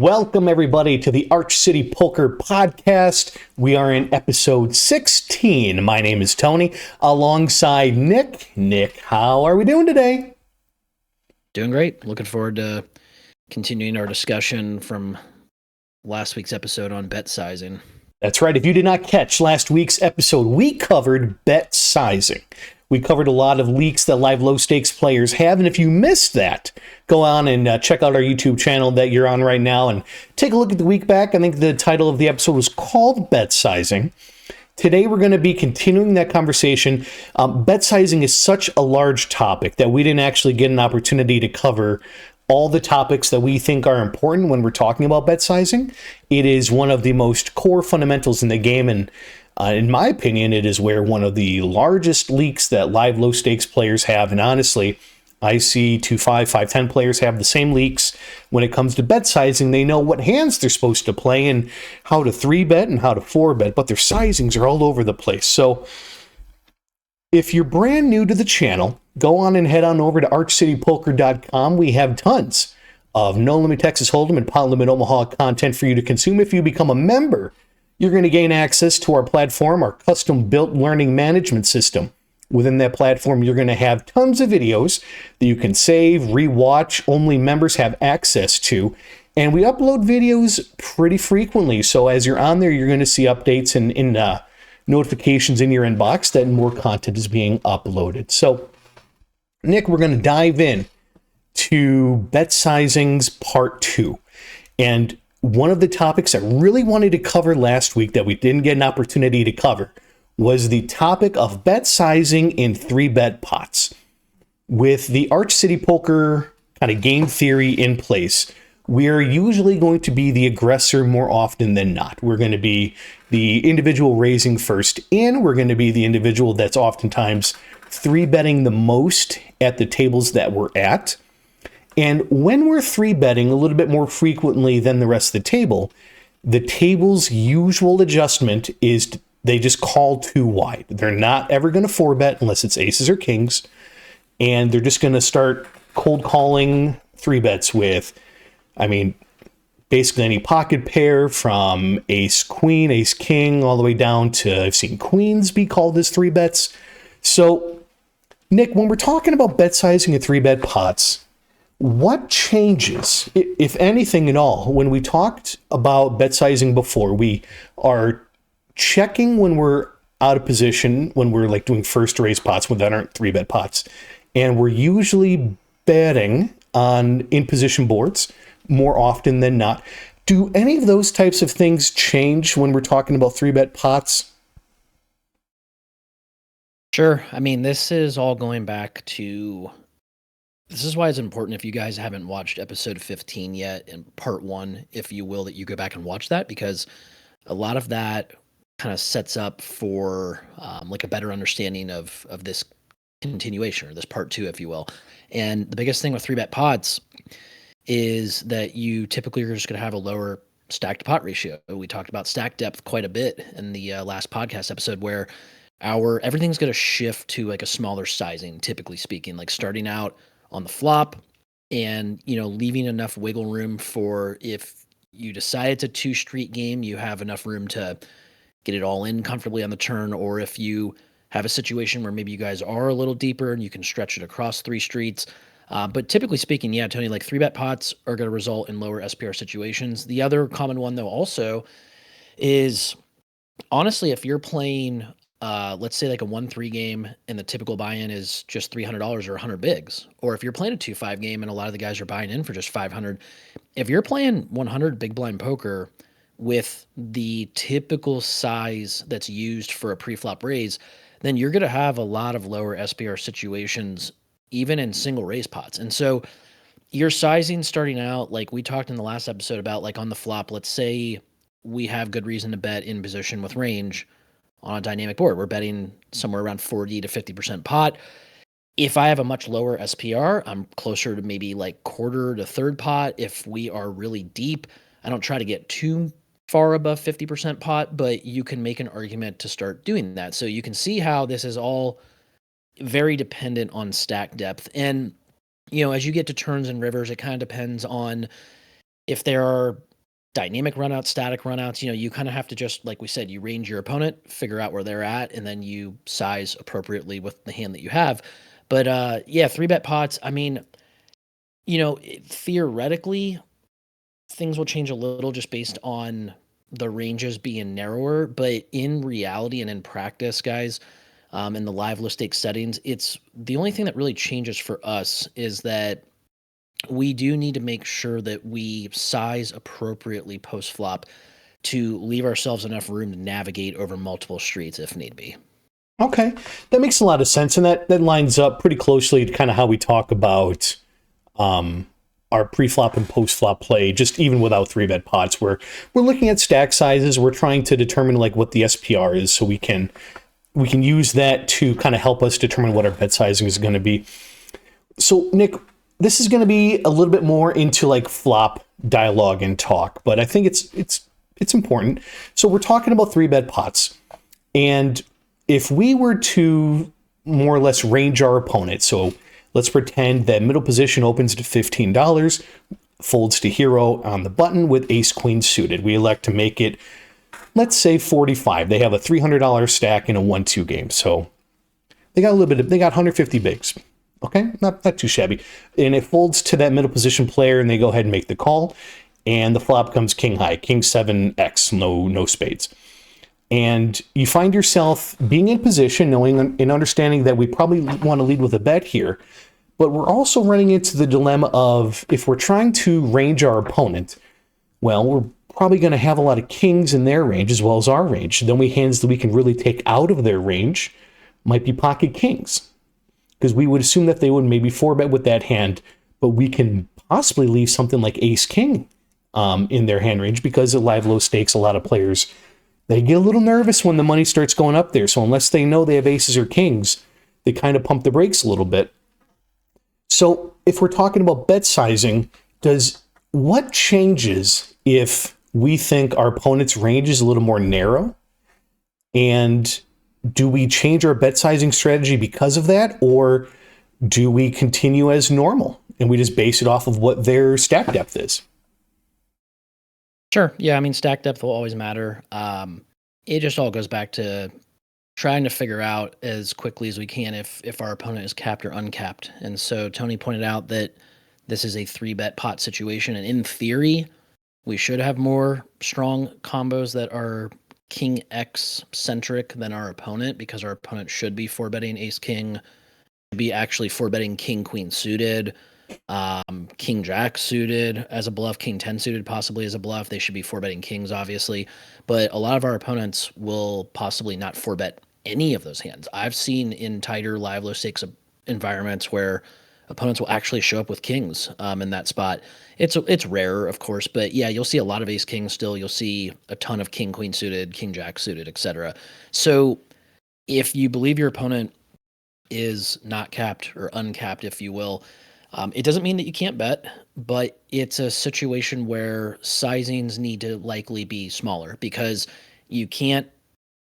Welcome, everybody, to the Arch City Poker Podcast. We are in episode 16. My name is Tony, alongside Nick. Nick, how are we doing today? Doing great. Looking forward to continuing our discussion from last week's episode on bet sizing. That's right. If you did not catch last week's episode, we covered bet sizing. We covered a lot of leaks that live low stakes players have. And if you missed that, go on and check out our YouTube channel that you're on right now and take a look at the week back. I think the title of the episode was called Bet Sizing. Today, we're going to be continuing that conversation. Bet sizing is such a large topic that we didn't actually get an opportunity to cover all the topics that we think are important when we're talking about bet sizing. It is one of the most core fundamentals in the game, and in my opinion, it is where one of the largest leaks that live low stakes players have. And honestly, I see 2-5, 5-10 players have the same leaks when it comes to bet sizing. They know what hands they're supposed to play and how to 3-bet and how to 4-bet, but their sizings are all over the place. So if you're brand new to the channel, go on and head on over to archcitypoker.com. We have tons of No Limit Texas Hold'em and Pot Limit Omaha content for you to consume. If you become a member, you're going to gain access to our platform, our custom-built learning management system. Within that platform, you're going to have tons of videos that you can save, rewatch, only members have access to. And we upload videos pretty frequently. So as you're on there, you're going to see updates and notifications in your inbox that more content is being uploaded. So, Nick, we're going to dive in to bet sizings part 2. And one of the topics I really wanted to cover last week that we didn't get an opportunity to cover was the topic of bet sizing in 3-bet pots. With the Arch City Poker kind of game theory in place, we're usually going to be the aggressor more often than not. We're going to be the individual raising first in. We're going to be the individual that's oftentimes 3-betting the most at the tables that we're at. And when we're 3-betting a little bit more frequently than the rest of the table's usual adjustment is they just call too wide. They're not ever going to 4-bet unless it's aces or kings. And they're just going to start cold calling 3-bets with, basically any pocket pair from ace queen, ace king, all the way down to, I've seen queens be called as 3-bets. So, Nick, when we're talking about bet sizing at 3-bet pots, what changes, if anything at all? When we talked about bet sizing before, we are checking when we're out of position, when we're like doing first raise pots that aren't 3-bet pots. And we're usually betting on in position boards more often than not. Do any of those types of things change when we're talking about 3-bet pots? Sure. This is all going back to, this is why it's important, if you guys haven't watched episode 15 yet, in part 1, if you will, that you go back and watch that, because a lot of that kind of sets up for like a better understanding of this continuation, or this part 2, if you will. And the biggest thing with 3-bet pots is that you typically are just going to have a lower stacked pot ratio. We talked about stack depth quite a bit in the last podcast episode, where everything's going to shift to like a smaller sizing, typically speaking, like starting out on the flop and, leaving enough wiggle room for, if you decide it's a 2-street game, you have enough room to get it all in comfortably on the turn. Or if you have a situation where maybe you guys are a little deeper and you can stretch it across 3 streets. But typically speaking, yeah, Tony, like 3-bet pots are going to result in lower SPR situations. The other common one, though, also is, honestly, if you're playing, let's say like a 1-3 game and the typical buy-in is just $300 or 100 bigs, or if you're playing a 2-5 game and a lot of the guys are buying in for just 500, if you're playing 100 big blind poker with the typical size that's used for a pre-flop raise, then you're going to have a lot of lower SPR situations, even in single raise pots. And so your sizing starting out, like we talked in the last episode about, like on the flop, let's say we have good reason to bet in position with range on a dynamic board. We're betting somewhere around 40 to 50% pot. If I have a much lower SPR, I'm closer to maybe like quarter to third pot. If we are really deep, I don't try to get too far above 50% pot, but you can make an argument to start doing that. So you can see how this is all very dependent on stack depth. And, as you get to turns and rivers, it kind of depends on if there are dynamic runouts, static runouts. You kind of have to just, like we said, you range your opponent, figure out where they're at, and then you size appropriately with the hand that you have. But yeah, 3-bet pots. I mean, theoretically, things will change a little just based on the ranges being narrower. But in reality and in practice, guys, in the live low stakes settings, it's the only thing that really changes for us is that we do need to make sure that we size appropriately post flop to leave ourselves enough room to navigate over multiple streets if need be. Okay, that makes a lot of sense, and that lines up pretty closely to kind of how we talk about our pre-flop and post-flop play, just even without 3-bet pots, where we're looking at stack sizes. We're trying to determine like what the SPR is, so we can use that to kind of help us determine what our bet sizing is going to be. So, Nick, this is going to be a little bit more into like flop dialogue and talk, but I think it's important. So we're talking about 3-bet pots, and if we were to more or less range our opponent, so let's pretend that middle position opens to $15, folds to hero on the button with ace queen suited. We elect to make it, let's say 45. They have a $300 stack in a 1-2 game, so they got they got 150 bigs. Okay, not too shabby. And it folds to that middle position player, and they go ahead and make the call. And the flop comes king high, king 7x, no spades. And you find yourself being in position, knowing and understanding that we probably want to lead with a bet here. But we're also running into the dilemma of, if we're trying to range our opponent, well, we're probably going to have a lot of kings in their range as well as our range. The only hands that we can really take out of their range might be pocket kings, because we would assume that they would maybe 4-bet with that hand, but we can possibly leave something like ace king in their hand range, because at live low stakes, a lot of players, they get a little nervous when the money starts going up there. So unless they know they have aces or kings, they kind of pump the brakes a little bit. So if we're talking about bet sizing, what changes if we think our opponent's range is a little more narrow? And do we change our bet sizing strategy because of that? Or do we continue as normal and we just base it off of what their stack depth is? Sure. Yeah, I mean, stack depth will always matter. It just all goes back to trying to figure out as quickly as we can if our opponent is capped or uncapped. And so Tony pointed out that this is a 3-bet pot situation, and in theory, we should have more strong combos that are king X centric than our opponent, because our opponent should be 4-betting ace king, be actually 4-betting king queen suited, king jack suited as a bluff, king 10 suited possibly as a bluff. They should be 4-betting kings, obviously, but a lot of our opponents will possibly not 4-bet any of those hands. I've seen in tighter live low stakes environments where opponents will actually show up with kings in that spot. It's rarer, of course, but yeah, you'll see a lot of ace kings still. You'll see a ton of king queen suited, king jack suited, etc. So if you believe your opponent is not capped or uncapped, if you will, it doesn't mean that you can't bet, but it's a situation where sizings need to likely be smaller, because you can't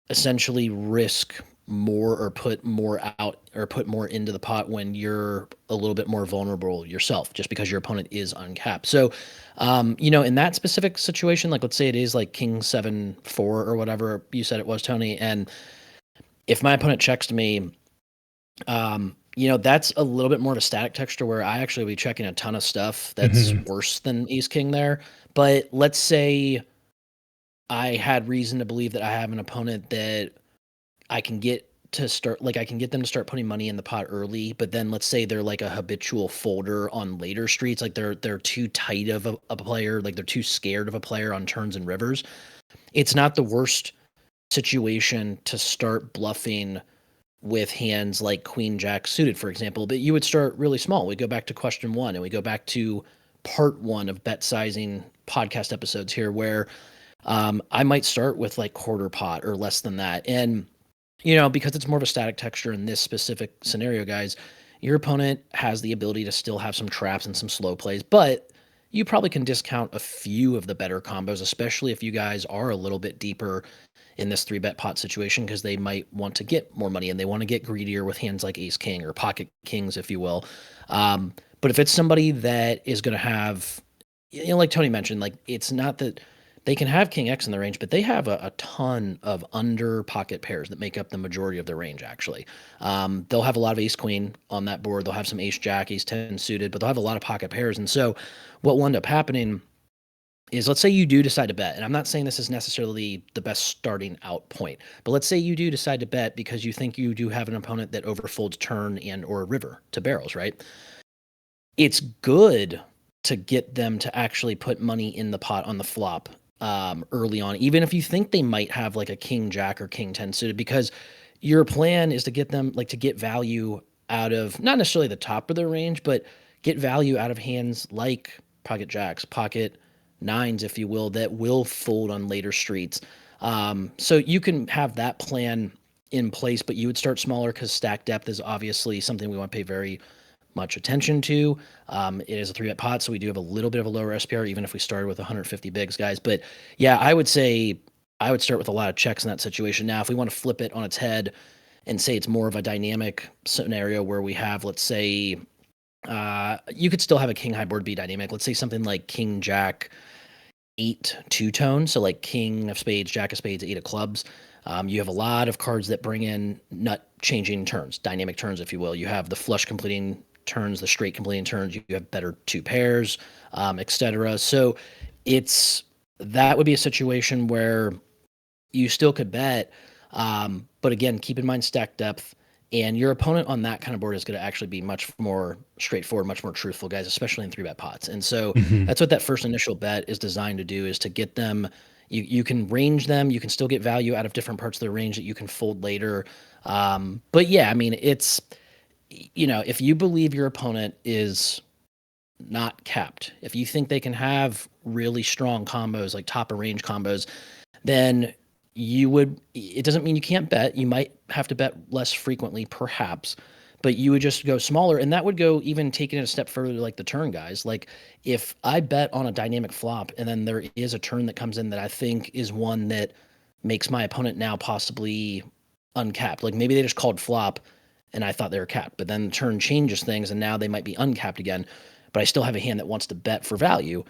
essentially risk more or put more out or put more into the pot when you're a little bit more vulnerable yourself, just because your opponent is uncapped. So, in that specific situation, like let's say it is like king 7-4 or whatever you said it was, Tony, and if my opponent checks to me, that's a little bit more of a static texture where I actually will be checking a ton of stuff that's worse than ace king there. But let's say I had reason to believe that I have an opponent that I can get to start, like I can get them to start putting money in the pot early, but then let's say they're like a habitual folder on later streets, like they're too tight of a player, like they're too scared of a player on turns and rivers. It's not the worst situation to start bluffing with hands like queen jack suited, for example, but you would start really small. We go back to question 1, and we go back to part 1 of bet sizing podcast episodes here, where I might start with like quarter pot or less than that. And because it's more of a static texture in this specific scenario, guys, your opponent has the ability to still have some traps and some slow plays, but you probably can discount a few of the better combos, especially if you guys are a little bit deeper in this 3-bet pot situation, because they might want to get more money and they want to get greedier with hands like ace king or pocket kings, if you will. But if it's somebody that is going to have, like Tony mentioned, like it's not that they can have King X in the range, but they have a ton of under pocket pairs that make up the majority of their range, actually. They'll have a lot of Ace Queen on that board. They'll have some Ace Jack, Ace 10 suited, but they'll have a lot of pocket pairs. And so what will end up happening is, let's say you do decide to bet, and I'm not saying this is necessarily the best starting out point, but let's say you do decide to bet because you think you do have an opponent that overfolds turn and or river to barrels, right? It's good to get them to actually put money in the pot on the flop early on, even if you think they might have like a King Jack or King 10 suited, because your plan is to get them like to get value out of not necessarily the top of their range, but get value out of hands like pocket jacks, pocket nines, if you will, that will fold on later streets. So you can have that plan in place, but you would start smaller because stack depth is obviously something we want to pay very much attention to. It is a 3-bet pot, so we do have a little bit of a lower SPR, even if we started with 150 bigs, guys. But yeah, I would say I would start with a lot of checks in that situation. Now, if we want to flip it on its head and say it's more of a dynamic scenario where we have, let's say, you could still have a king high board be dynamic. Let's say something like King Jack 8 two-tone, so like King of Spades, Jack of Spades, 8 of clubs. You have a lot of cards that bring in nut-changing turns, dynamic turns, if you will. You have the flush completing turns, the straight completing turns. You have better two pairs, etc. So that would be a situation where you still could bet, but again, keep in mind stack depth. And your opponent on that kind of board is going to actually be much more straightforward, much more truthful, guys, especially in 3-bet pots. And so that's what that first initial bet is designed to do, is to get them. You can range them. You can still get value out of different parts of their range that you can fold later. But yeah, I mean, it's, if you believe your opponent is not capped, if you think they can have really strong combos, like top of range combos, then it doesn't mean you can't bet. You might have to bet less frequently, perhaps, but you would just go smaller. And that would go even taking it a step further, like the turn, guys. Like if I bet on a dynamic flop and then there is a turn that comes in that I think is one that makes my opponent now possibly uncapped, like maybe they just called flop and I thought they were capped, but then the turn changes things and now they might be uncapped again, but I still have a hand that wants to bet for value.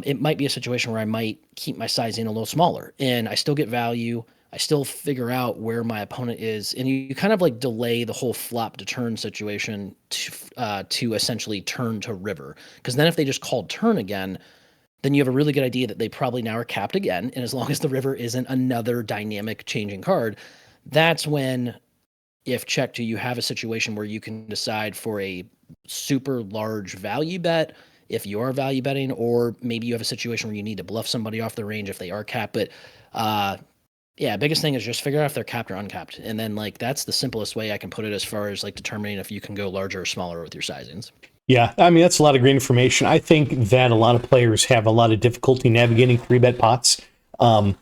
It might be a situation where I might keep my sizing a little smaller and I still get value. I still figure out where my opponent is. And you kind of like delay the whole flop to turn situation to essentially turn to river. Because then if they just called turn again, then you have a really good idea that they probably now are capped again. And as long as the river isn't another dynamic changing card, that's when, if checked to, you have a situation where you can decide for a super large value bet if you are value betting, or maybe you have a situation where you need to bluff somebody off the range if they are capped. But yeah, biggest thing is just figure out if they're capped or uncapped. And then like that's the simplest way I can put it as far as like determining if you can go larger or smaller with your sizings. Yeah, I mean, that's a lot of great information. I think that a lot of players have a lot of difficulty navigating 3-bet pots. And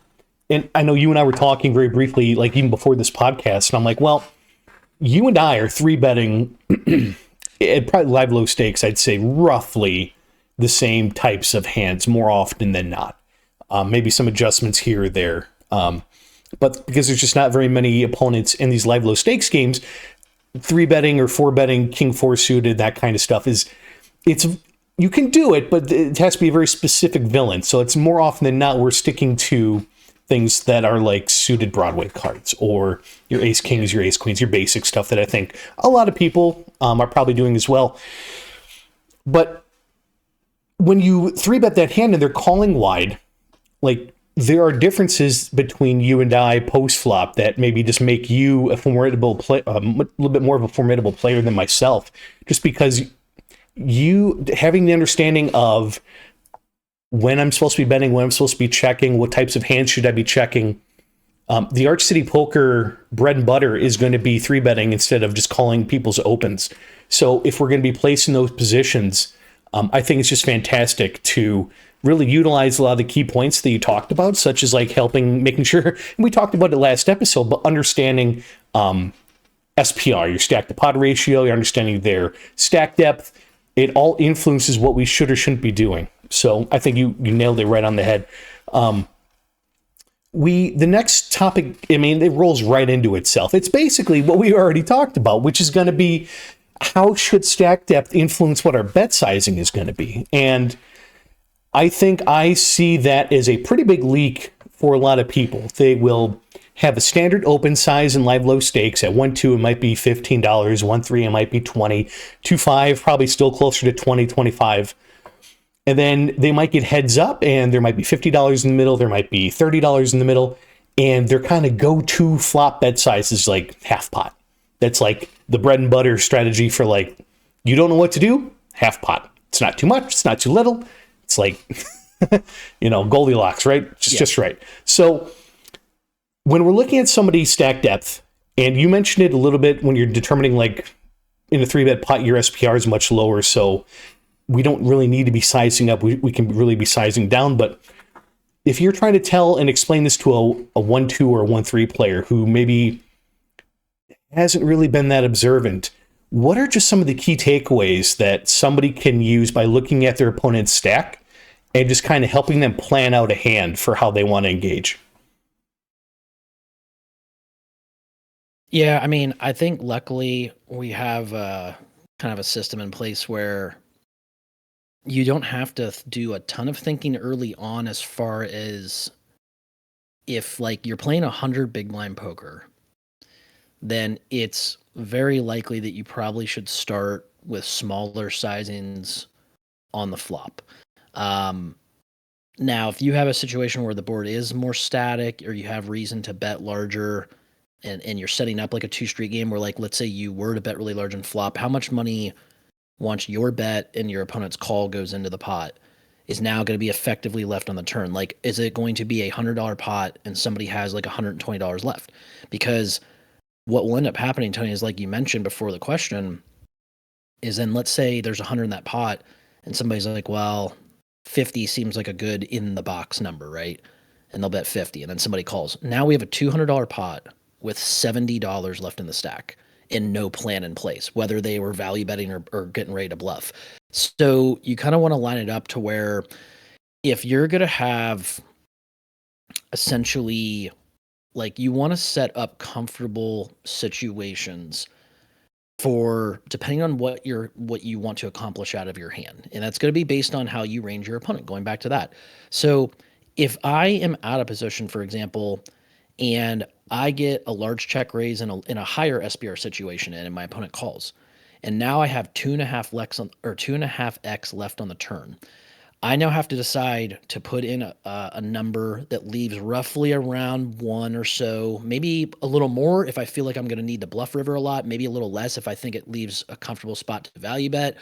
I know you and I were talking very briefly, like even before this podcast, and I'm like, well, you and I are 3-betting at probably live low stakes, I'd say roughly the same types of hands more often than not. Maybe some adjustments here or there. But because there's just not very many opponents in these live low stakes games, 3-betting or 4-betting King 4 suited, that kind of stuff you can do it, but it has to be a very specific villain. So it's more often than not, we're sticking to things that are like suited Broadway cards or your ace kings, your ace queens, your basic stuff that I think a lot of people are probably doing as well. But when you 3-bet that hand and they're calling wide, like there are differences between you and I post flop that maybe just make you a formidable play, a little bit more of a formidable player than myself, just because you having the understanding of when I'm supposed to be betting, when I'm supposed to be checking, what types of hands should I be checking. The Arch City Poker bread and butter is going to be 3-betting instead of just calling people's opens. So if we're going to be placed in those positions, I think it's just fantastic to really utilize a lot of the key points that you talked about, such as like making sure, and we talked about it last episode, but understanding SPR, your stack to pot ratio, your understanding their stack depth, it all influences what we should or shouldn't be doing. So I think you nailed it right on the head. The next topic, I mean, it rolls right into itself. It's basically what we already talked about, which is going to be how should stack depth influence what our bet sizing is going to be. And I think I see that as a pretty big leak for a lot of people. They will have a standard open size in live low stakes. At 1-2, it might be $15. 1-3, it might be 20. 2-5, probably still closer to 20, 25. And then they might get heads up, and there might be $50 in the middle. There might be $30 in the middle. And their kind of go-to flop bet size is like half pot. That's like the bread and butter strategy for like, you don't know what to do, half pot. It's not too much, it's not too little. It's like, Goldilocks, right? Just right. So when we're looking at somebody's stack depth, and you mentioned it a little bit when you're determining, like, in a 3-bet pot, your SPR is much lower, so we don't really need to be sizing up. We can really be sizing down. But if you're trying to tell and explain this to a 1-2 or a 1-3 player who maybe hasn't really been that observant, what are just some of the key takeaways that somebody can use by looking at their opponent's stack and just kind of helping them plan out a hand for how they want to engage? Yeah, I mean, I think luckily we have kind of a system in place where you don't have to do a ton of thinking early on, as far as if like you're playing 100 big blind poker, then it's very likely that you probably should start with smaller sizings on the flop. Now, if you have a situation where the board is more static, or you have reason to bet larger, and you're setting up like a 2-street game where, like, let's say you were to bet really large and flop, how much money, once your bet and your opponent's call goes into the pot, is now going to be effectively left on the turn? Like, is it going to be $100 pot and somebody has like $120 left? Because what will end up happening, Tony, is like you mentioned before the question, is then let's say there's 100 in that pot and somebody's like, well, 50 seems like a good in the box number, right? And they'll bet 50, and then somebody calls. Now we have a $200 pot with $70 left in the stack and no plan in place, whether they were value betting or getting ready to bluff. So you kind of want to line it up to where, if you're going to have essentially, like, you want to set up comfortable situations for, depending on what you want to accomplish out of your hand. And that's going to be based on how you range your opponent, going back to that. So if I am out of position, for example, and I get a large check raise in a higher SBR situation, and my opponent calls, and now I have 2.5x left on the turn, I now have to decide to put in a number that leaves roughly around 1 or so, maybe a little more if I feel like I'm going to need the bluff river a lot, maybe a little less if I think it leaves a comfortable spot to value bet.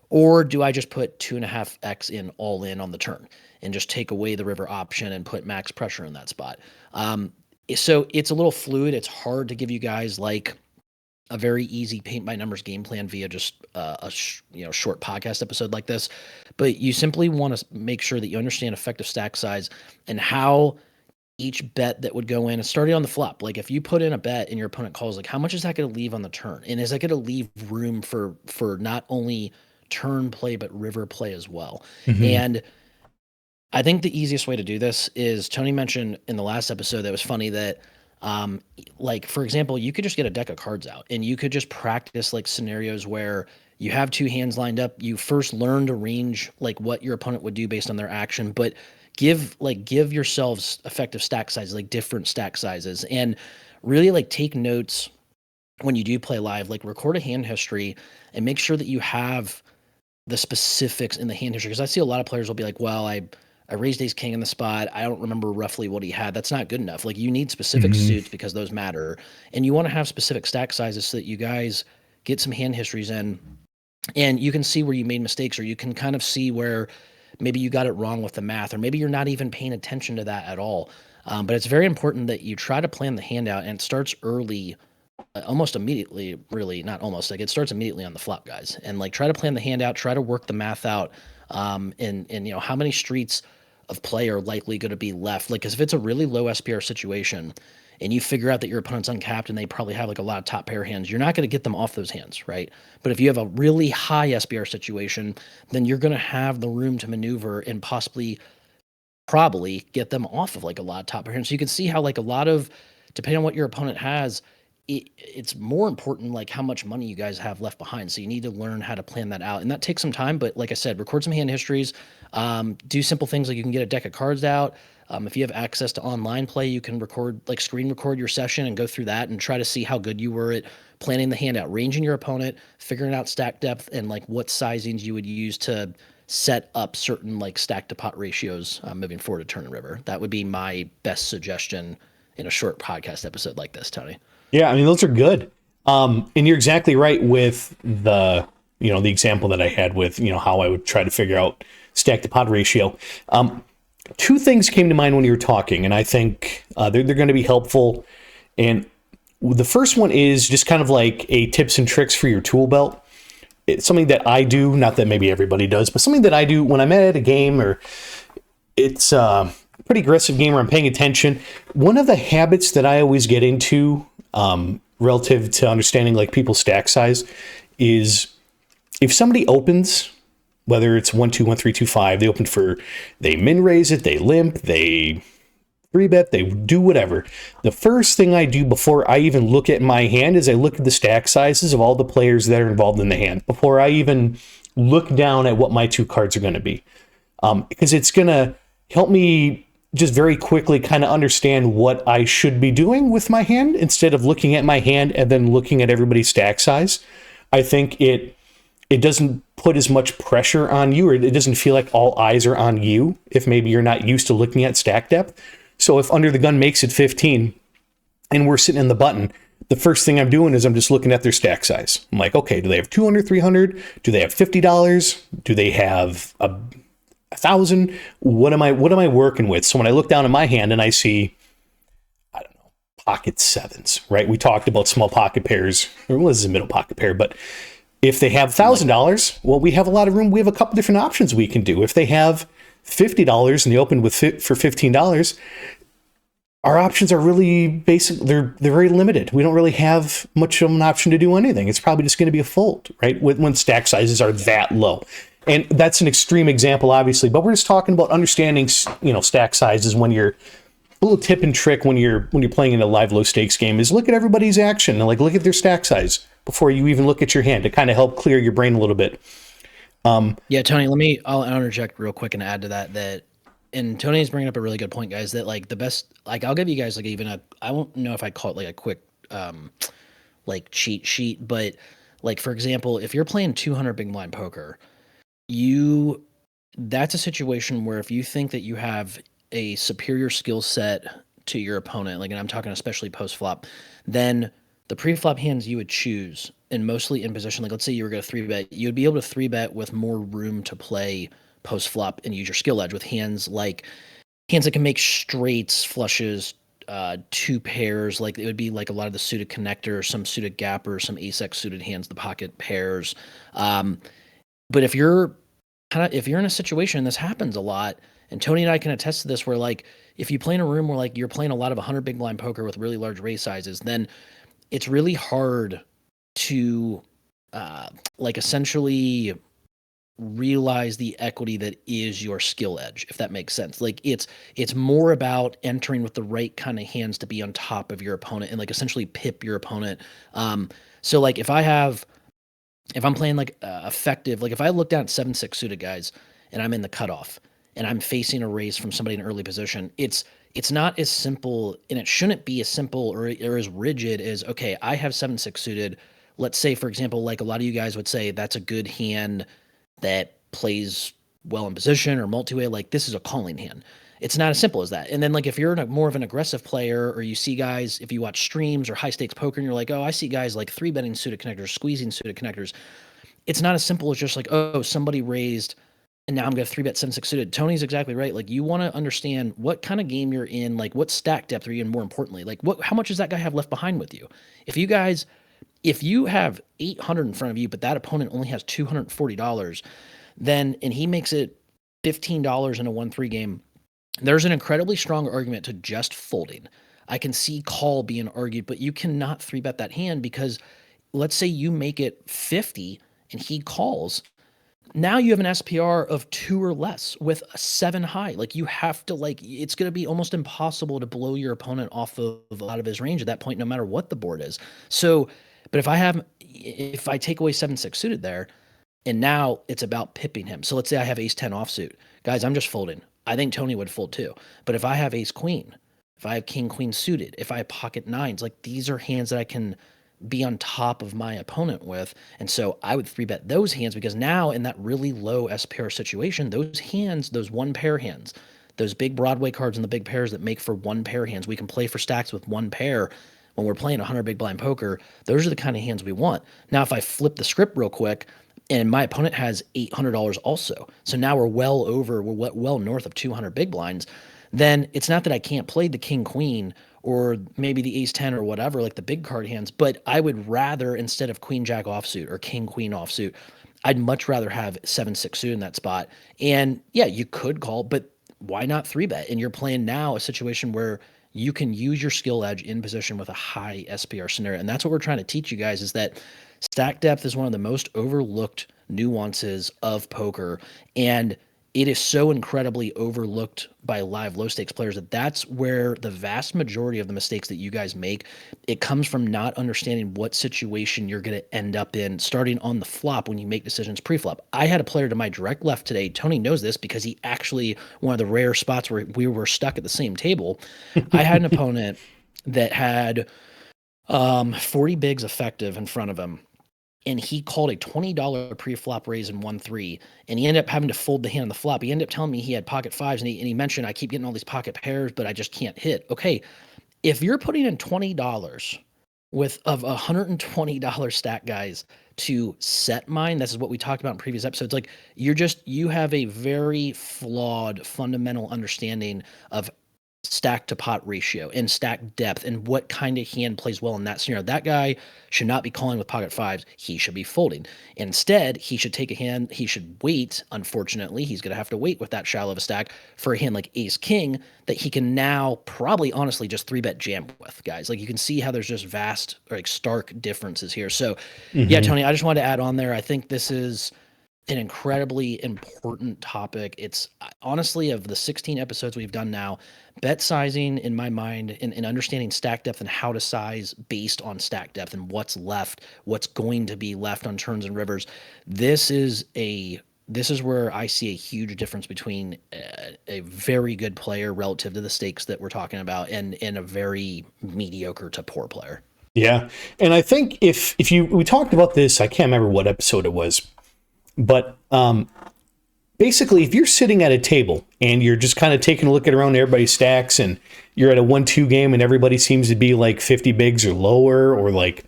Or do I just put 2.5x in all in on the turn and just take away the river option and put max pressure in that spot? So it's a little fluid. It's hard to give you guys like a very easy paint by numbers game plan via just a short podcast episode like this. But you simply want to make sure that you understand effective stack size and how each bet that would go in, and starting on the flop. Like, if you put in a bet and your opponent calls, like, how much is that going to leave on the turn? And is that going to leave room for not only turn play but river play as well? Mm-hmm. And I think the easiest way to do this is, Tony mentioned in the last episode that was funny that like, for example, you could just get a deck of cards out and you could just practice like scenarios where you have 2 hands lined up. You first learn to range like what your opponent would do based on their action, but give yourselves effective stack sizes, like different stack sizes, and really like take notes when you do play live. Like, record a hand history and make sure that you have the specifics in the hand history. Because I see a lot of players will be like, well, I raised ace king in the spot, I don't remember roughly what he had. That's not good enough. Like, you need specific suits, because those matter. And you want to have specific stack sizes so that you guys get some hand histories in, and you can see where you made mistakes, or you can kind of see where maybe you got it wrong with the math, or maybe you're not even paying attention to that at all. But it's very important that you try to plan the handout, and it starts early, almost immediately, really, not almost, like it starts immediately on the flop, guys. And like, try to plan the handout, try to work the math out, and how many streets of play are likely going to be left. Like, 'cause if it's a really low SPR situation and you figure out that your opponent's uncapped and they probably have like a lot of top pair hands, you're not going to get them off those hands, right? But if you have a really high SPR situation, then you're going to have the room to maneuver and probably get them off of like a lot of top pair hands. So you can see how like a lot of, depending on what your opponent has, it's more important like how much money you guys have left behind. So you need to learn how to plan that out, and that takes some time. But like I said, record some hand histories. Do simple things like you can get a deck of cards out. If you have access to online play, you can record like screen record your session and go through that and try to see how good you were at planning the hand out, ranging your opponent, figuring out stack depth, and like what sizings you would use to set up certain like stack to pot ratios moving forward to Turn and River. That would be my best suggestion in a short podcast episode like this, Tony. Yeah, I mean, those are good. And you're exactly right with the, the example that I had with, how I would try to figure out stack to pot ratio. Two things came to mind when you were talking, and I think they're going to be helpful. And the first one is just kind of like a tips and tricks for your tool belt. It's something that I do, not that maybe everybody does, but something that I do when I'm at a game or it's a pretty aggressive game or I'm paying attention. One of the habits that I always get into relative to understanding like people's stack size is if somebody opens, whether it's 1-2, 1-3, 2-5, they min raise it, they limp, they 3-bet, they do whatever. The first thing I do before I even look at my hand is I look at the stack sizes of all the players that are involved in the hand before I even look down at what my two cards are going to be. Because it's going to help me just very quickly kind of understand what I should be doing with my hand instead of looking at my hand and then looking at everybody's stack size. I think it doesn't put as much pressure on you, or it doesn't feel like all eyes are on you if maybe you're not used to looking at stack depth. So if Under the Gun makes it 15 and we're sitting in the button, the first thing I'm doing is I'm just looking at their stack size. I'm like, okay, do they have 200, 300? Do they have $50? Do they have $1,000? What am I working with? So when I look down at my hand and I see, I don't know, pocket sevens, right? We talked about small pocket pairs, or this is a middle pocket pair, but if they have $1,000, well, we have a lot of room. We have a couple different options we can do. If they have $50 and they open for $15, our options are really basic. They're very limited. We don't really have much of an option to do anything. It's probably just going to be a fold, right? When stack sizes are that low. And that's an extreme example, obviously, but we're just talking about understanding, stack sizes when you're a little tip and trick when you're playing in a live low stakes game is look at everybody's action and like look at their stack size before you even look at your hand to kind of help clear your brain a little bit. Yeah, Tony, I'll interject real quick and add to that, and Tony's bringing up a really good point, guys, that like the best, like I'll give you guys like even I won't know if I call it like a quick, like cheat sheet, but like, for example, if you're playing 200 big blind poker, that's a situation where if you think that you have a superior skill set to your opponent, like, and I'm talking especially post flop, then the pre-flop hands you would choose, and mostly in position, like let's say you were going to 3-bet, you'd be able to 3-bet with more room to play post-flop and use your skill edge with hands that can make straights, flushes, two pairs, like it would be like a lot of the suited connectors, some suited gappers, some ace-x suited hands, the pocket pairs. But if you're in a situation, this happens a lot, and Tony and I can attest to this, where like if you play in a room where like you're playing a lot of 100 big blind poker with really large raise sizes, then it's really hard to like essentially realize the equity that is your skill edge, if that makes sense. Like it's more about entering with the right kind of hands to be on top of your opponent and like essentially pip your opponent. So like if I'm playing like effective, like if I look down at 7-6 suited guys and I'm in the cutoff and I'm facing a raise from somebody in early position, it's not as simple, and it shouldn't be as simple or as rigid as, okay, I have 7-6 suited. Let's say, for example, like a lot of you guys would say, that's a good hand that plays well in position or multi-way. Like this is a calling hand. It's not as simple as that. And then like if you're more of an aggressive player, or you see guys, if you watch streams or high stakes poker and you're like, oh, I see guys like 3-betting suited connectors, squeezing suited connectors. It's not as simple as just like, oh, somebody raised and now I'm going to 3-bet 7-6 suited. Tony's exactly right. Like you want to understand what kind of game you're in, like what stack depth are you in, more importantly, like how much does that guy have left behind with you? If you have 800 in front of you, but that opponent only has $240, then, and he makes it $15 in a 1-3 game, there's an incredibly strong argument to just folding. I can see call being argued, but you cannot 3-bet that hand because let's say you make it 50 and he calls. now you have an SPR of 2 or less with a 7 high. Like, you have to, like, it's going to be almost impossible to blow your opponent off of a lot of his range at that point, no matter what the board is. So, but if I take away 7-6 suited there, and now it's about pipping him. So let's say I have ace 10 offsuit. Guys, I'm just folding. I think Tony would fold too. But if I have ace queen, if I have king queen suited, if I have pocket nines, like, these are hands that I can be on top of my opponent with. And so I would 3-bet those hands, because now in that really low SPR situation, those hands, those one pair hands, those big Broadway cards and the big pairs that make for one pair hands, we can play for stacks with one pair. When we're playing 100 big blind poker, those are the kind of hands we want. Now, if I flip the script real quick, and my opponent has $800 also, so now we're well north of 200 big blinds, then it's not that I can't play the king queen or maybe the ace 10 or whatever, like the big card hands, but I would rather, instead of queen jack offsuit or king queen offsuit, I'd much rather have 7-6 suit in that spot. And yeah, you could call, but why not 3-bet? And you're playing now a situation where you can use your skill edge in position with a high SPR scenario. And that's what we're trying to teach you guys, is that stack depth is one of the most overlooked nuances of poker. And it is so incredibly overlooked by live low stakes players that's where the vast majority of the mistakes that you guys make, it comes from not understanding what situation you're going to end up in starting on the flop when you make decisions pre-flop. I had a player to my direct left today. Tony knows this because he actually, one of the rare spots where we were stuck at the same table. I had an opponent that had 40 bigs effective in front of him, and he called a $20 pre-flop raise in 1-3, and he ended up having to fold the hand on the flop. He ended up telling me he had pocket fives, and he mentioned, I keep getting all these pocket pairs, but I just can't hit. Okay, if you're putting in $20 of $120 stack, guys, to set mine, this is what we talked about in previous episodes, like, you have a very flawed fundamental understanding of stack to pot ratio and stack depth and what kind of hand plays well in that scenario. That guy should not be calling with pocket fives. He should be folding. Instead, he should take a hand. He should wait. Unfortunately, he's going to have to wait with that shallow of a stack for a hand like ace king that he can now probably honestly just 3-bet jam with, guys. Like, you can see how there's just vast, like, stark differences here. So yeah, Tony, I just wanted to add on there. I think this is an incredibly important topic. It's honestly, of the 16 episodes we've done now, bet sizing, in my mind, and understanding stack depth and how to size based on stack depth and what's left, what's going to be left on turns and rivers. This is where I see a huge difference between a very good player relative to the stakes that we're talking about and a very mediocre to poor player. Yeah. And I think we talked about this, I can't remember what episode it was, but basically, if you're sitting at a table and you're just kind of taking a look at around everybody's stacks, and you're at a 1-2 game and everybody seems to be like 50 bigs or lower, or like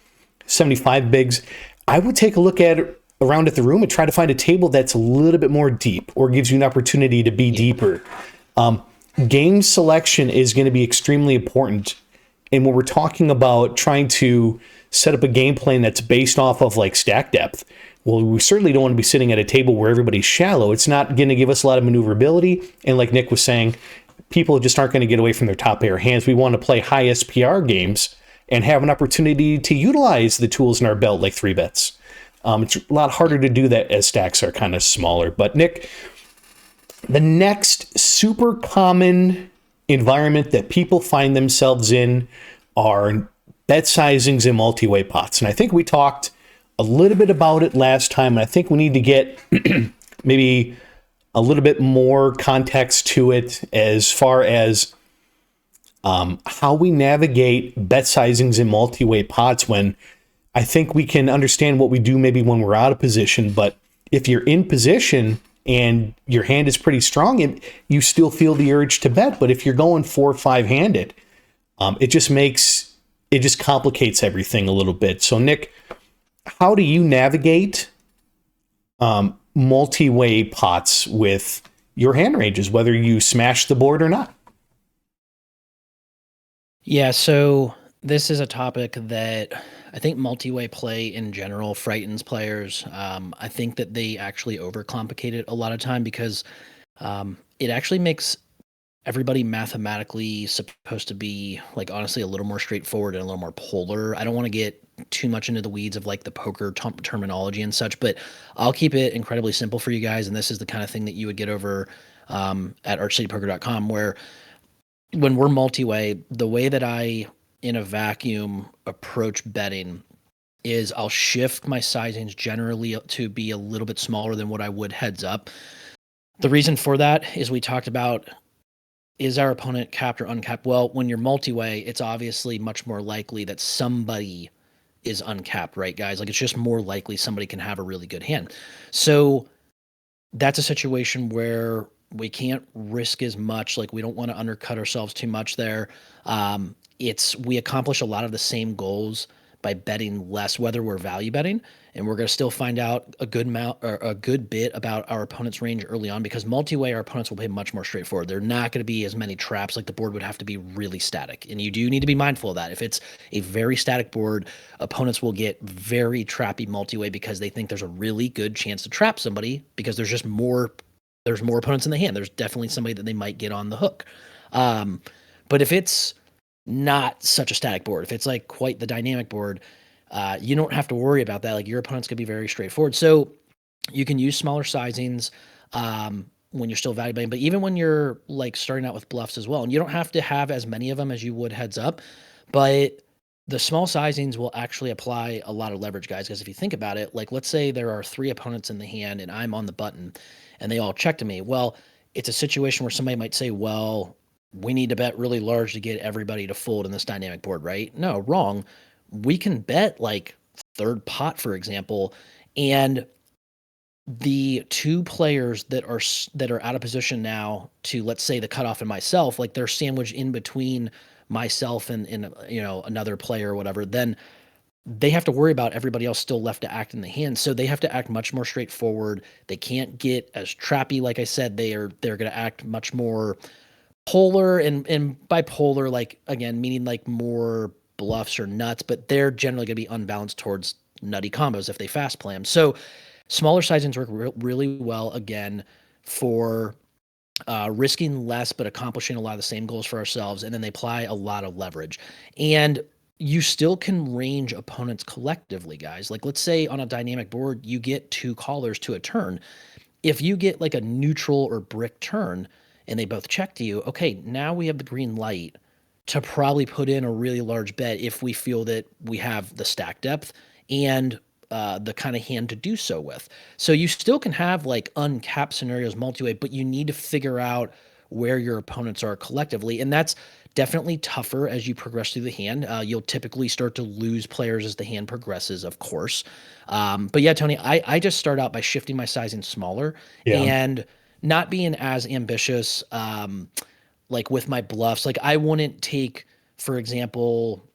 75 bigs, I would take a look at it around at the room and try to find a table that's a little bit more deep or gives you an opportunity to be deeper. Game selection is going to be extremely important. And when we're talking about trying to set up a game plan that's based off of like stack depth, well, we certainly don't want to be sitting at a table where everybody's shallow. It's not going to give us a lot of maneuverability. And like Nick was saying, people just aren't going to get away from their top pair hands. We want to play high SPR games and have an opportunity to utilize the tools in our belt, like 3-bets. It's a lot harder to do that as stacks are kind of smaller. But Nick, the next super common environment that people find themselves in are bet sizings and multi-way pots. And I think we talked a little bit about it last time, and I think we need to get maybe a little bit more context to it as far as how we navigate bet sizings and multi-way pots, when I think we can understand what we do maybe when we're out of position, but if you're in position and your hand is pretty strong, you still feel the urge to bet. But if you're going 4 or 5 handed, it just complicates everything a little bit. So Nick, how do you navigate multi-way pots with your hand ranges, whether you smash the board or not? Yeah, so this is a topic that I think multi-way play in general frightens players. I think that they actually overcomplicate it a lot of time, because it actually makes everybody mathematically supposed to be, like, honestly a little more straightforward and a little more polar. I don't want to get too much into the weeds of like the poker terminology and such, but I'll keep it incredibly simple for you guys. And this is the kind of thing that you would get over at archcitypoker.com, where when we're multi-way, the way that I, in a vacuum, approach betting is I'll shift my sizings generally to be a little bit smaller than what I would heads up. The reason for that is we talked about, is our opponent capped or uncapped? Well, when you're multi-way, it's obviously much more likely that somebody is uncapped, right, guys? Like, it's just more likely somebody can have a really good hand. So that's a situation where we can't risk as much. Like, we don't want to undercut ourselves too much there. We accomplish a lot of the same goals by betting less, whether we're value betting, and we're going to still find out a good amount or a good bit about our opponent's range early on, because multi-way, our opponents will play much more straightforward. They're not going to be as many traps. Like, the board would have to be really static, and you do need to be mindful of that. If it's a very static board, opponents will get very trappy multi-way because they think there's a really good chance to trap somebody because there's more opponents in the hand. There's definitely somebody that they might get on the hook. But if it's not such a static board, if it's like quite the dynamic board, you don't have to worry about that. Like, your opponent's gonna be very straightforward. So you can use smaller sizings when you're still value betting, but even when you're like starting out with bluffs as well. And you don't have to have as many of them as you would heads up, but the small sizings will actually apply a lot of leverage, guys. Because if you think about it, like, let's say there are 3 opponents in the hand and I'm on the button and they all check to me. Well, it's a situation where somebody might say, well, we need to bet really large to get everybody to fold in this dynamic board, right? No, wrong. We can bet like third pot, for example, and the 2 players that are out of position now to, let's say, the cutoff and myself, like, they're sandwiched in between myself and another player or whatever, then they have to worry about everybody else still left to act in the hand. So they have to act much more straightforward. They can't get as trappy. Like I said, they're going to act much more polar, and bipolar, like, again, meaning like more bluffs or nuts, but they're generally going to be unbalanced towards nutty combos if they fast play them. So smaller sizings work really well, again, for risking less but accomplishing a lot of the same goals for ourselves, and then they apply a lot of leverage. And you still can range opponents collectively, guys. Like, let's say on a dynamic board, you get 2 callers to a turn. If you get like a neutral or brick turn and they both check to you, okay, now we have the green light to probably put in a really large bet if we feel that we have the stack depth and the kind of hand to do so with. So you still can have like uncapped scenarios multi-way, but you need to figure out where your opponents are collectively. And that's definitely tougher as you progress through the hand. You'll typically start to lose players as the hand progresses, of course. But yeah, Tony, I just start out by shifting my sizing smaller and not being as ambitious, like with my bluffs. Like, I wouldn't take, for example,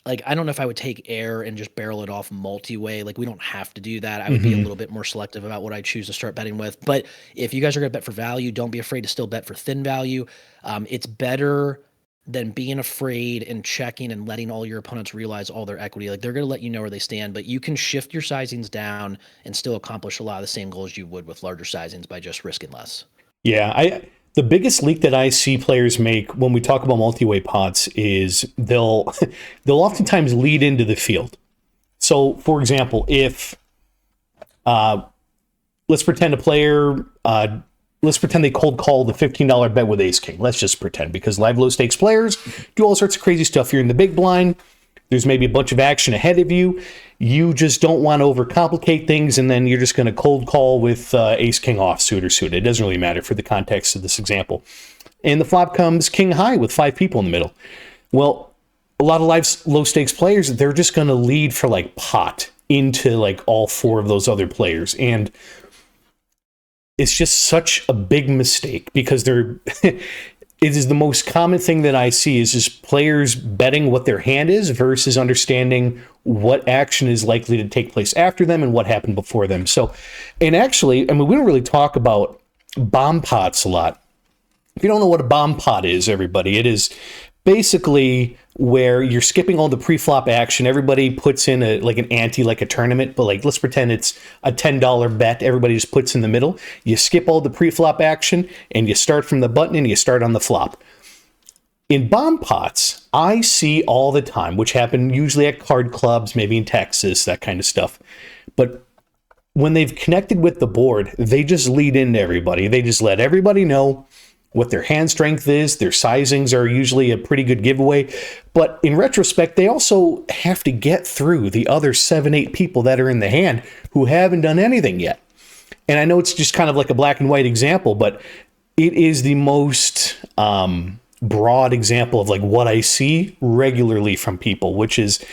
like, I don't know if I would take air and just barrel it off multi-way. Like, we don't have to do that. I would be a little bit more selective about what I choose to start betting with. But if you guys are going to bet for value, don't be afraid to still bet for thin value. It's better than being afraid and checking and letting all your opponents realize all their equity. Like, they're going to let you know where they stand, but you can shift your sizings down and still accomplish a lot of the same goals you would with larger sizings by just risking less. Yeah, the biggest leak that I see players make when we talk about multi-way pots is they'll oftentimes lead into the field. So, for example, if let's pretend they cold call the $15 bet with ace king. Let's just pretend, because live low stakes players do all sorts of crazy stuff. You're in the big blind. There's maybe a bunch of action ahead of you. You just don't want to overcomplicate things, and then you're just going to cold call with ace king offsuit or suited. It doesn't really matter for the context of this example. And the flop comes king high with 5 people in the middle. Well, a lot of live low stakes players, they're just going to lead for like pot into like all 4 of those other players. And it's just such a big mistake, because it is the most common thing that I see is just players betting what their hand is versus understanding what action is likely to take place after them and what happened before them. So, and actually, I mean, we don't really talk about bomb pots a lot. If you don't know what a bomb pot is, everybody, it is basically where you're skipping all the pre-flop action. Everybody puts in an ante, like a tournament, but like, let's pretend it's a $10 bet. Everybody just puts in the middle. You skip all the pre-flop action and you start from the button and you start on the flop. In bomb pots, I see all the time, which happen usually at card clubs, maybe in Texas, that kind of stuff. But when they've connected with the board, they just lead into everybody. They just let everybody know what their hand strength is. Their sizings are usually a pretty good giveaway. But in retrospect, they also have to get through the other 7, 8 people that are in the hand who haven't done anything yet. And I know it's just kind of like a black and white example, but it is the most broad example of like what I see regularly from people, which is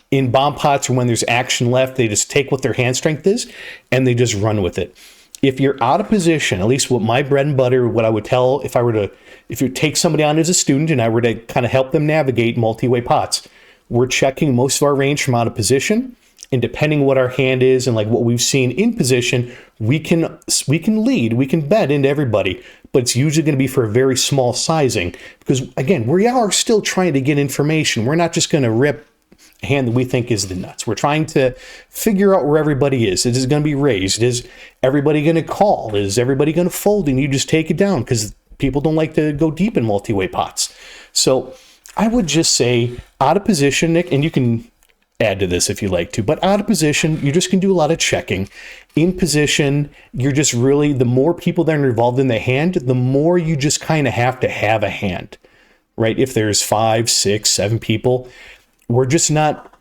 in bomb pots or when there's action left, they just take what their hand strength is and they just run with it. If you're out of position, at least what my bread and butter, what I would tell if you take somebody on as a student and I were to kind of help them navigate multi-way pots, we're checking most of our range from out of position. And depending what our hand is and like what we've seen in position, we can lead, we can bet into everybody, but it's usually going to be for a very small sizing because again, we are still trying to get information. We're not just going to rip a hand that we think is the nuts. We're trying to figure out where everybody is. Is it going to be raised? Is everybody going to call? Is everybody going to fold and you just take it down? Because people don't like to go deep in multi-way pots. So I would just say out of position, Nick, and you can add to this if you like to, but out of position, you just can do a lot of checking. In position, you're just really, the more people that are involved in the hand, the more you just kind of have to have a hand, right? If there's 5, 6, 7 people, we're just not,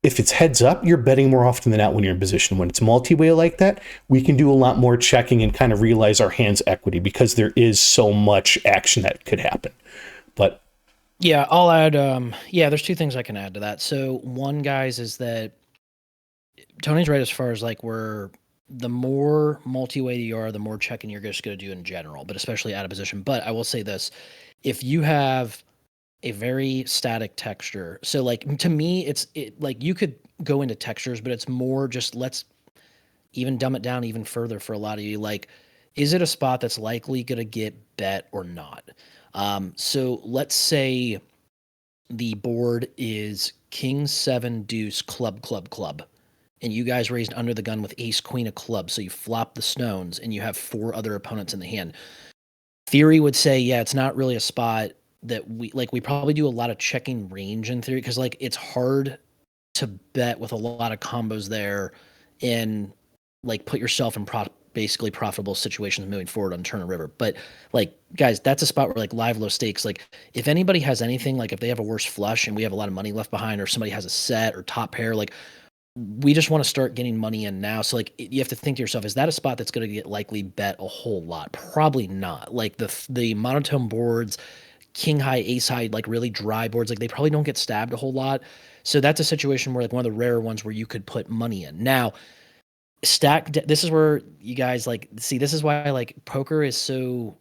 if it's heads up, you're betting more often than not when you're in position. When it's multi-way like that, we can do a lot more checking and kind of realize our hand's equity because there is so much action that could happen. But yeah, I'll add, there's 2 things I can add to that. So one, guys, is that Tony's right as far as like the more multi-way you are, the more checking you're just going to do in general, but especially out of position. But I will say this, if you have a very static texture, so like to me, like you could go into textures, but it's more just let's even dumb it down even further for a lot of you. Like, is it a spot that's likely going to get bet or not? So let's say the board is king, 7, deuce, club, club, club. And you guys raised under the gun with ace, queen of clubs. So you flop the stones and you have 4 other opponents in the hand. Theory would say, yeah, it's not really a spot that we probably do a lot of checking range in theory. Cause like it's hard to bet with a lot of combos there and like put yourself in basically profitable situations moving forward on turn and river. But like, guys, that's a spot where like live low stakes, like if anybody has anything, like if they have a worse flush and we have a lot of money left behind or somebody has a set or top pair, like we just want to start getting money in now. So like you have to think to yourself, is that a spot that's going to get likely bet a whole lot? Probably not. Like the monotone boards, king high, ace high, like really dry boards, like they probably don't get stabbed a whole lot. So that's a situation where like one of the rarer ones where you could put money in. Now, this is where you guys like see, this is why like poker is so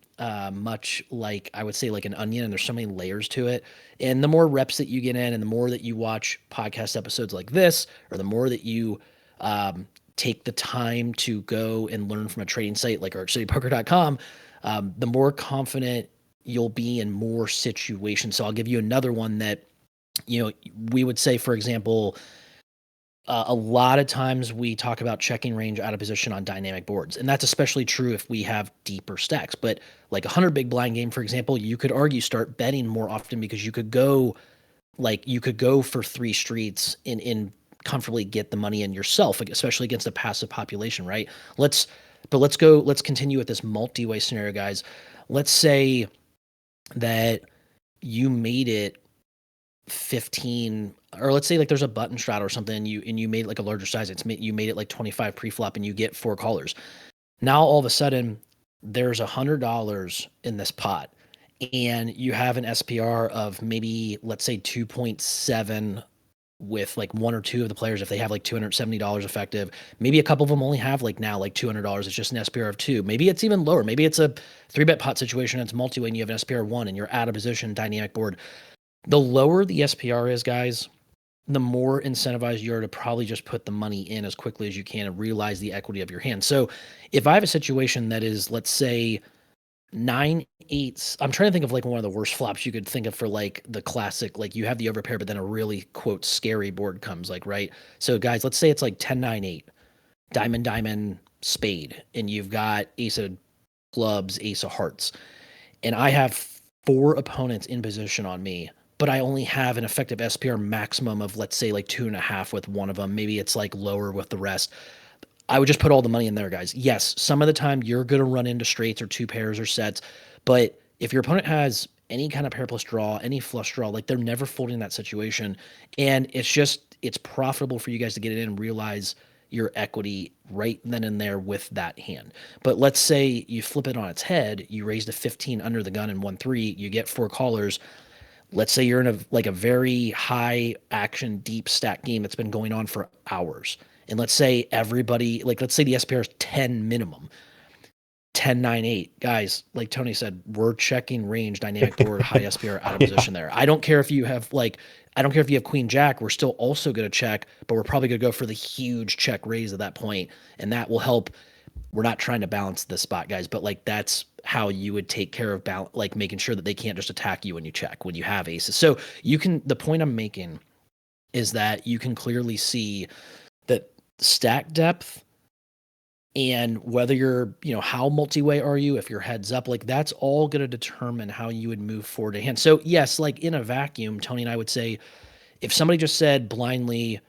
much like I would say like an onion, and there's so many layers to it. And the more reps that you get in and the more that you watch podcast episodes like this, or the more that you take the time to go and learn from a trading site like archcitypoker.com, the more confident you'll be in more situations. So I'll give you another one that, you know, we would say, for example, a lot of times we talk about checking range out of position on dynamic boards, and that's especially true if we have deeper stacks. But like 100 big blind game, for example, you could argue start betting more often because you could go for 3 streets and comfortably get the money in yourself, especially against a passive population, right? Let's continue with this multi-way scenario, guys. Let's say that you made it 15, or let's say like there's a button strat or something, and you made like a larger size. You made it like 25 pre-flop and you get 4 callers. Now all of a sudden there's $100 in this pot and you have an SPR of maybe, let's say 2.7 with like 1 or 2 of the players. If they have like $270 effective, maybe a couple of them only have like now like $200. It's just an SPR of 2. Maybe it's even lower. Maybe it's a 3-bet pot situation. It's multi-way and you have an SPR of 1 and you're out of position, dynamic board. The lower the SPR is, guys, the more incentivized you are to probably just put the money in as quickly as you can and realize the equity of your hand. So if I have a situation that is, let's say, 9-8s, I'm trying to think of like one of the worst flops you could think of for like the classic, like you have the overpair, but then a really, quote, scary board comes, like, right? So guys, let's say it's like 10-9-8, diamond, spade, and you've got ace of clubs, ace of hearts, and I have 4 opponents in position on me, but I only have an effective SPR maximum of, let's say, like 2.5 with one of them. Maybe it's like lower with the rest. I would just put all the money in there, guys. Yes, some of the time you're going to run into straights or 2 pairs or sets, but if your opponent has any kind of pair plus draw, any flush draw, like they're never folding that situation. And it's profitable for you guys to get it in and realize your equity right then and there with that hand. But let's say you flip it on its head, you raise the 15 under the gun and 1-3, you get 4 callers. Let's say you're in a very high action, deep stack game that's been going on for hours. And let's say let's say the SPR is 10 minimum, 10, 9, 8. Guys, like Tony said, we're checking range, dynamic board, high SPR out of position there. I don't care if you have Queen Jack, we're still also going to check, but we're probably going to go for the huge check raise at that point, and that will help. We're not trying to balance the spot, guys, but like that's how you would take care of like making sure that they can't just attack you when you check, when you have aces. So the point I'm making is that you can clearly see that stack depth and whether you're, how multi-way are you, if your head's up, like that's all going to determine how you would move forward a hand. So yes, like in a vacuum, Tony and I would say, if somebody just said blindly,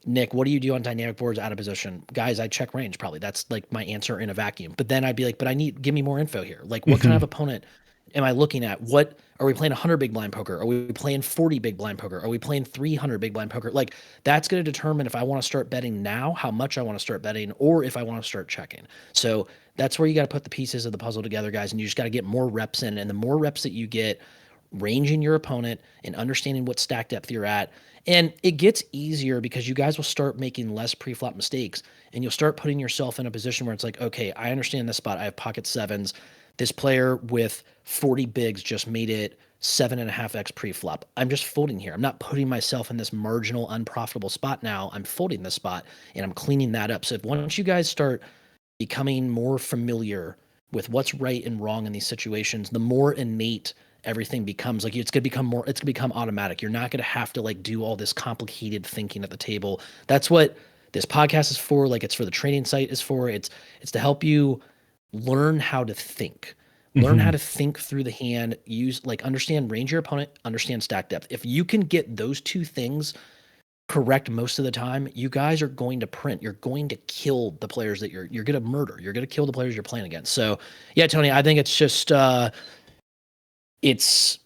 Nick, what do you do on dynamic boards out of position? Guys, I check range probably. That's like my answer in a vacuum. But then I'd be like, but give me more info here. Like what kind of opponent am I looking at? What are we playing 100 big blind poker? Are we playing 40 big blind poker? Are we playing 300 big blind poker? Like that's going to determine if I want to start betting now, how much I want to start betting, or if I want to start checking. So that's where you got to put the pieces of the puzzle together, guys. And you just got to get more reps in. And the more reps that you get ranging your opponent and understanding what stack depth you're at, and it gets easier because you guys will start making less pre-flop mistakes and you'll start putting yourself in a position where it's like, okay, I understand this spot. I have pocket sevens. This player with 40 bigs just made it 7.5x pre-flop. I'm just folding here. I'm not putting myself in this marginal, unprofitable spot now. I'm folding this spot and I'm cleaning that up. So once you guys start becoming more familiar with what's right and wrong in these situations, the more innate everything becomes. Like it's going to become automatic. You're not going to have to like do all this complicated thinking at the table. That's what this podcast is for. Like it's for the training site is for. It's to help you learn how to think. Learn how to think through the hand, understand range your opponent, understand stack depth. If you can get those 2 things correct most of the time, you guys are going to print. You're going to kill the players that you're going to murder. You're going to kill the players you're playing against. So yeah, Tony, I think it's just, it's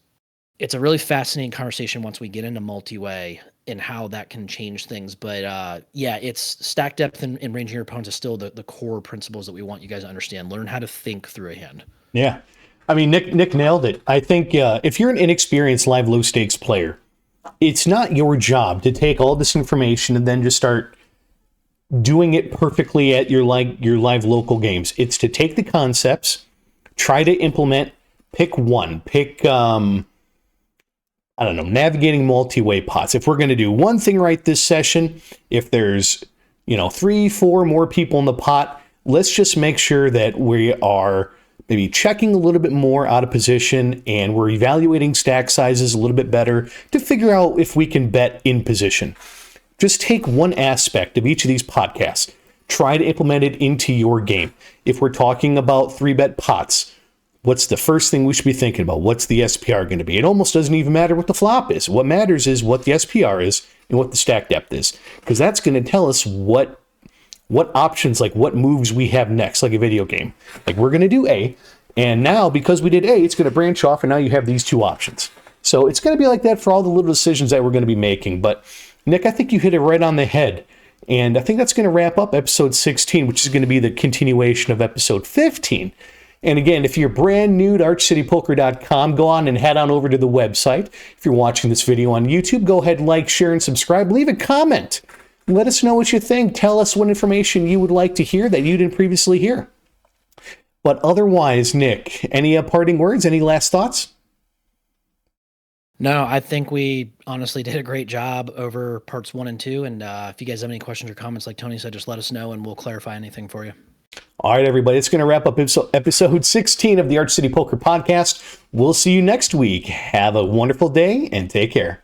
a really fascinating conversation once we get into multi-way and how that can change things. But it's stack depth and ranging your opponents is still the core principles that we want you guys to understand. Learn how to think through a hand. Yeah. I mean, Nick nailed it. I think if you're an inexperienced live low stakes player, it's not your job to take all this information and then just start doing it perfectly at your live local games. It's to take the concepts, try to implement, pick one, navigating multi-way pots. If we're going to do one thing right this session, if there's, 3, 4 more people in the pot, let's just make sure that we are maybe checking a little bit more out of position and we're evaluating stack sizes a little bit better to figure out if we can bet in position. Just take one aspect of each of these podcasts, try to implement it into your game. If we're talking about 3-bet pots, what's the first thing we should be thinking about? What's the SPR going to be? It almost doesn't even matter what the flop is. What matters is what the SPR is and what the stack depth is, because that's going to tell us what options, like what moves we have next, like a video game. Like we're going to do A, and now because we did A, it's going to branch off, and now you have these 2 options. So it's going to be like that for all the little decisions that we're going to be making. But Nick, I think you hit it right on the head. And I think that's going to wrap up episode 16, which is going to be the continuation of episode 15. And again, if you're brand new to archcitypoker.com, go on and head on over to the website. If you're watching this video on YouTube, go ahead, like, share, and subscribe. Leave a comment. Let us know what you think. Tell us what information you would like to hear that you didn't previously hear. But otherwise, Nick, any parting words? Any last thoughts? No, I think we honestly did a great job over parts 1 and 2. And if you guys have any questions or comments, like Tony said, just let us know and we'll clarify anything for you. All right, everybody, it's going to wrap up episode 16 of the Arch City Poker Podcast. We'll see you next week. Have a wonderful day and take care.